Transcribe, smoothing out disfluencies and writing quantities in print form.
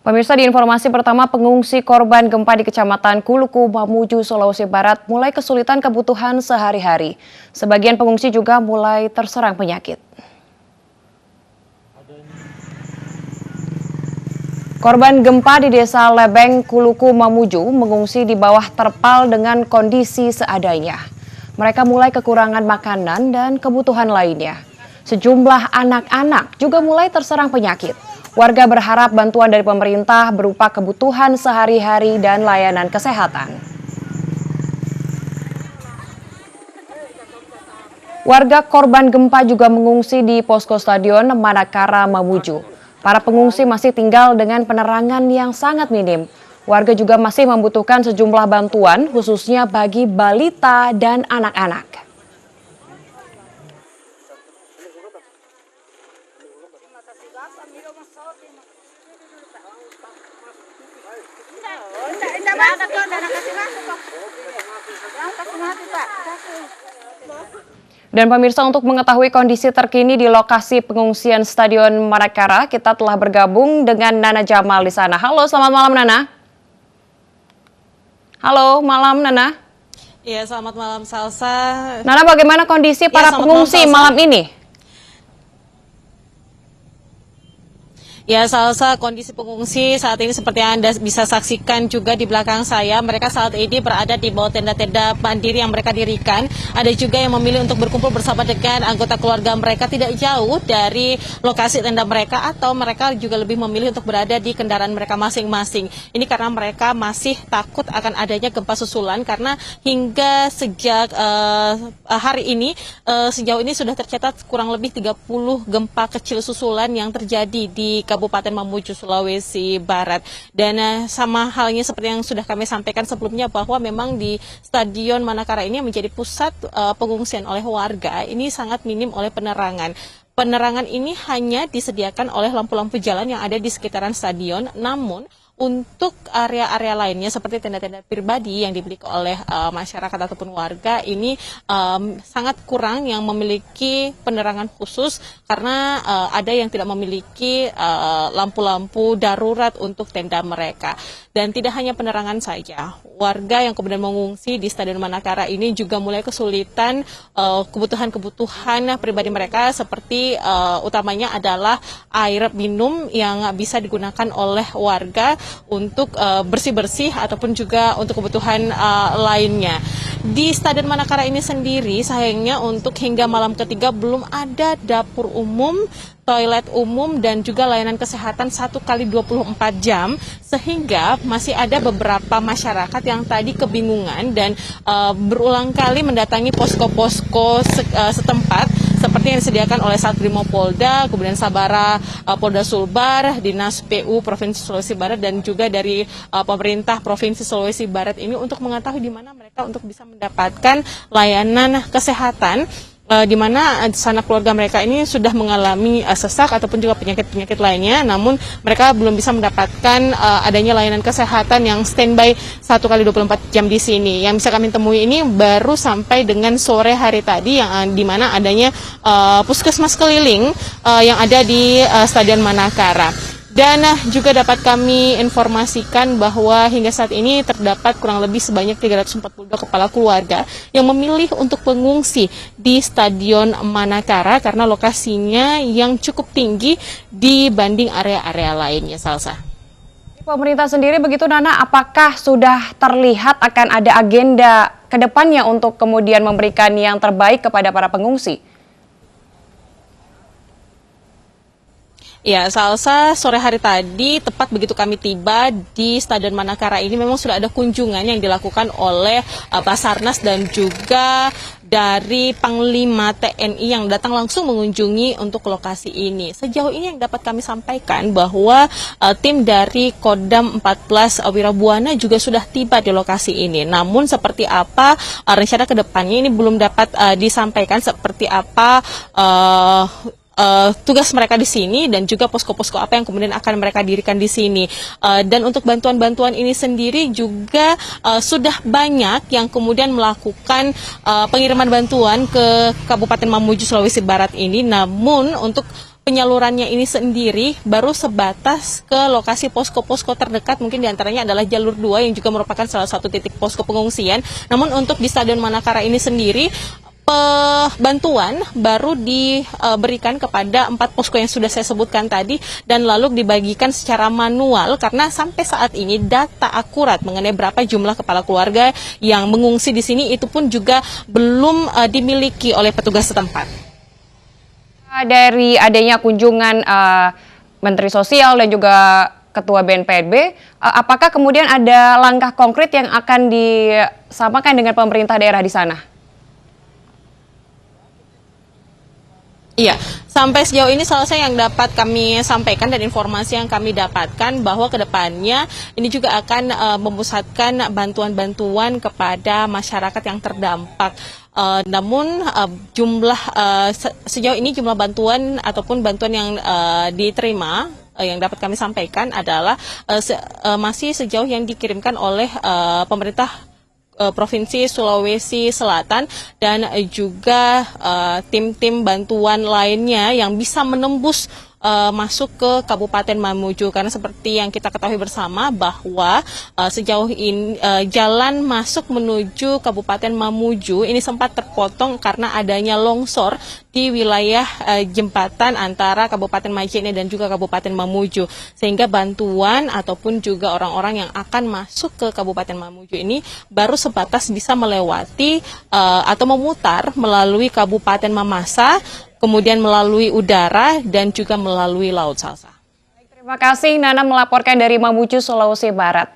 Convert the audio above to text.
Pemirsa, di informasi pertama, pengungsi korban gempa di Kecamatan Kuluku, Mamuju, Sulawesi Barat mulai kesulitan kebutuhan sehari-hari. Sebagian pengungsi juga mulai terserang penyakit. Korban gempa di Desa Lebeng, Kuluku, Mamuju mengungsi di bawah terpal dengan kondisi seadanya. Mereka mulai kekurangan makanan dan kebutuhan lainnya. Sejumlah anak-anak juga mulai terserang penyakit. Warga berharap bantuan dari pemerintah berupa kebutuhan sehari-hari dan layanan kesehatan. Warga korban gempa juga mengungsi di posko stadion Manakara, Mamuju. Para pengungsi masih tinggal dengan penerangan yang sangat minim. Warga juga masih membutuhkan sejumlah bantuan, khususnya bagi balita dan anak-anak. Dan pemirsa, untuk mengetahui kondisi terkini di lokasi pengungsian Stadion Manakara, kita telah bergabung dengan Nana Jamal di sana. Halo, selamat malam Nana. Halo, malam Nana. Iya, selamat malam Salsa. Nana, bagaimana kondisi para pengungsi malam ini? Ya, Salsa, kondisi pengungsi saat ini seperti yang Anda bisa saksikan juga di belakang saya. Mereka saat ini berada di bawah tenda-tenda mandiri yang mereka dirikan. Ada juga yang memilih untuk berkumpul bersama dengan anggota keluarga mereka tidak jauh dari lokasi tenda mereka, atau mereka juga lebih memilih untuk berada di kendaraan mereka masing-masing. Ini karena mereka masih takut akan adanya gempa susulan, karena hingga sejak hari ini, sejauh ini sudah tercatat kurang lebih 30 gempa kecil susulan yang terjadi di Kabupaten Mamuju, Sulawesi Barat. Dan sama halnya seperti yang sudah kami sampaikan sebelumnya, bahwa memang di Stadion Manakara ini menjadi pusat pengungsian oleh warga, ini sangat minim oleh penerangan. Penerangan ini hanya disediakan oleh lampu-lampu jalan yang ada di sekitaran stadion, namun untuk area-area lainnya seperti tenda-tenda pribadi yang dimiliki oleh masyarakat ataupun warga ini sangat kurang yang memiliki penerangan khusus, karena ada yang tidak memiliki lampu-lampu darurat untuk tenda mereka. Dan tidak hanya penerangan saja, warga yang kemudian mengungsi di Stadion Manakara ini juga mulai kesulitan kebutuhan-kebutuhan pribadi mereka, seperti utamanya adalah air minum yang bisa digunakan oleh warga untuk bersih-bersih ataupun juga untuk kebutuhan lainnya. Di Stadion Manakara ini sendiri, sayangnya untuk hingga malam ketiga belum ada dapur umum, toilet umum, dan juga layanan kesehatan 1x24 jam, sehingga masih ada beberapa masyarakat yang tadi kebingungan dan berulang kali mendatangi posko-posko setempat seperti yang disediakan oleh Satrimo-Polda, kemudian Sabara Polda Sulbar, Dinas PU Provinsi Sulawesi Barat, dan juga dari pemerintah Provinsi Sulawesi Barat ini, untuk mengetahui di mana mereka untuk bisa mendapatkan layanan kesehatan, di mana sanak keluarga mereka ini sudah mengalami sesak ataupun juga penyakit-penyakit lainnya, namun mereka belum bisa mendapatkan adanya layanan kesehatan yang standby 1x24 jam di sini. Yang bisa kami temui ini baru sampai dengan sore hari tadi, yang di mana adanya puskesmas keliling yang ada di Stadion Manakara. Dan juga dapat kami informasikan bahwa hingga saat ini terdapat kurang lebih sebanyak 342 kepala keluarga yang memilih untuk mengungsi di Stadion Manakara karena lokasinya yang cukup tinggi dibanding area-area lainnya, Salsa. Pemerintah sendiri begitu, Nana, apakah sudah terlihat akan ada agenda ke depannya untuk kemudian memberikan yang terbaik kepada para pengungsi? Ya, Salsa, sore hari tadi, tepat begitu kami tiba di Stadion Manakara ini, memang sudah ada kunjungan yang dilakukan oleh Basarnas dan juga dari Panglima TNI yang datang langsung mengunjungi untuk lokasi ini. Sejauh ini yang dapat kami sampaikan bahwa tim dari Kodam 14 Wirabuana juga sudah tiba di lokasi ini. Namun seperti apa rencana ke depannya ini belum dapat disampaikan, seperti apa tugas mereka di sini dan juga posko-posko apa yang kemudian akan mereka dirikan di sini. Dan untuk bantuan-bantuan ini sendiri juga sudah banyak yang kemudian melakukan pengiriman bantuan ke Kabupaten Mamuju, Sulawesi Barat ini. Namun untuk penyalurannya ini sendiri baru sebatas ke lokasi posko-posko terdekat, mungkin diantaranya adalah jalur 2 yang juga merupakan salah satu titik posko pengungsian. Namun untuk di Stadion Manakara ini sendiri, bantuan baru diberikan kepada 4 posko yang sudah saya sebutkan tadi dan lalu dibagikan secara manual karena sampai saat ini data akurat mengenai berapa jumlah kepala keluarga yang mengungsi di sini itu pun juga belum dimiliki oleh petugas setempat. Dari adanya kunjungan Menteri Sosial dan juga Ketua BNPB, apakah kemudian ada langkah konkret yang akan disamakan dengan pemerintah daerah di sana? Iya, sampai sejauh ini selesai yang dapat kami sampaikan dan informasi yang kami dapatkan bahwa kedepannya ini juga akan memusatkan bantuan-bantuan kepada masyarakat yang terdampak. Namun sejauh ini jumlah bantuan ataupun bantuan yang diterima yang dapat kami sampaikan adalah masih sejauh yang dikirimkan oleh pemerintah Provinsi Sulawesi Selatan dan juga tim-tim bantuan lainnya yang bisa menembus masuk ke Kabupaten Mamuju karena seperti yang kita ketahui bersama bahwa sejauh ini jalan masuk menuju Kabupaten Mamuju ini sempat terpotong karena adanya longsor di wilayah jembatan antara Kabupaten Majene dan juga Kabupaten Mamuju sehingga bantuan ataupun juga orang-orang yang akan masuk ke Kabupaten Mamuju ini baru sebatas bisa melewati atau memutar melalui Kabupaten Mamasa, kemudian melalui udara dan juga melalui laut, Salsa. Terima kasih Nana melaporkan dari Mamuju, Sulawesi Barat.